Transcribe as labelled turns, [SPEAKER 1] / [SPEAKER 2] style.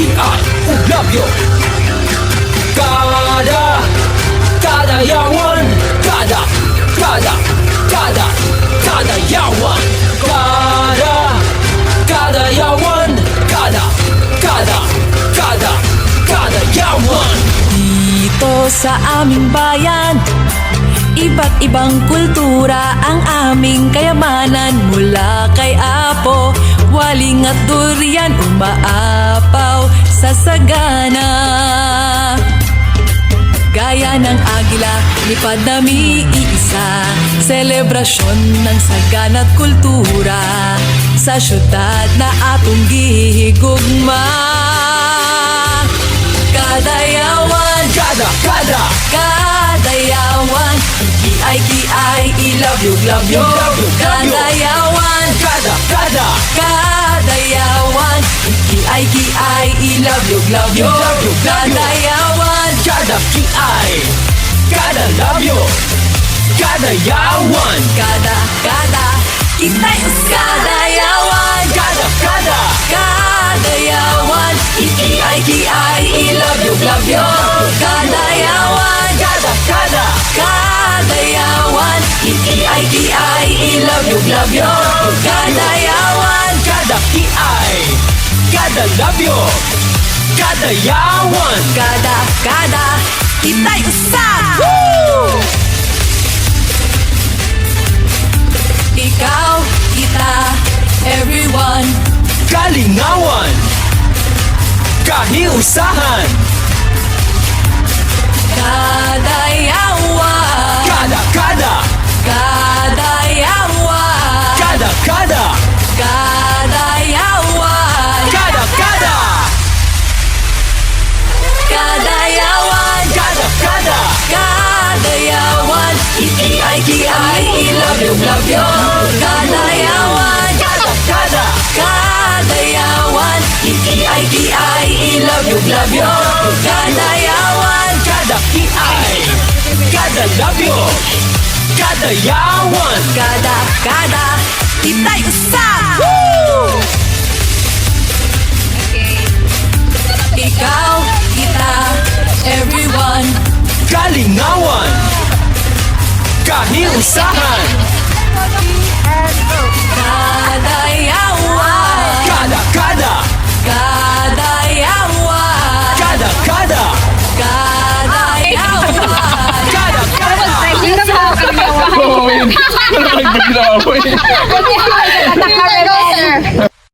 [SPEAKER 1] G.I. Ulabyo. Kada yawan. Kada yawan. Kada yawan. Kada yawan.
[SPEAKER 2] Dito sa aming bayan, iba't ibang kultura ang aming kayamanan. Mula kay Apo, waling at durian, umaapaw sa sagana. Gaya ng agila, lipad na iisa, selebrasyon ng sagana at kultura sa syudad na atong gihigugma. Kada yawan, kada yawan, kiay, ilabyo. Kada yawan, kada yawan, kiay, ilabyo. Kada yawan,
[SPEAKER 1] Kada G.I. Kada labyo. Kada yawan.
[SPEAKER 2] kada, kitay kada yawan,
[SPEAKER 1] Kada
[SPEAKER 2] kada yawan, kiay, ilabyo. Kada yawan, kada yawan, kiay, ilabyo. Kada yawan,
[SPEAKER 1] Kada G.I. Kada labyo. Kada yawan.
[SPEAKER 2] kada, kitay usap. Ikaw, kita, everyone.
[SPEAKER 1] Kalingawan. Kahiusahan.
[SPEAKER 2] Kada yawan,
[SPEAKER 1] Kada
[SPEAKER 2] kada yawan,
[SPEAKER 1] Kada
[SPEAKER 2] kada yawan, kada yawan, kada yawan, kiay, ilabyo. Kada yawan, kada yawan, kiay, ilabyo. Kada yawan,
[SPEAKER 1] Kada G.I. Kada labyo. Kada yawan.
[SPEAKER 2] kada, kitay usap. Ikaw, kita, everyone.
[SPEAKER 1] Kalingawan. Kahiusahan.
[SPEAKER 2] Kada yawan,
[SPEAKER 1] Kada
[SPEAKER 2] kada yawan,
[SPEAKER 1] Kada
[SPEAKER 2] kada yawan.
[SPEAKER 1] Kada
[SPEAKER 3] Hindi ka makakagawa.
[SPEAKER 4] Oo, yun. Wala nang bigla ako eh.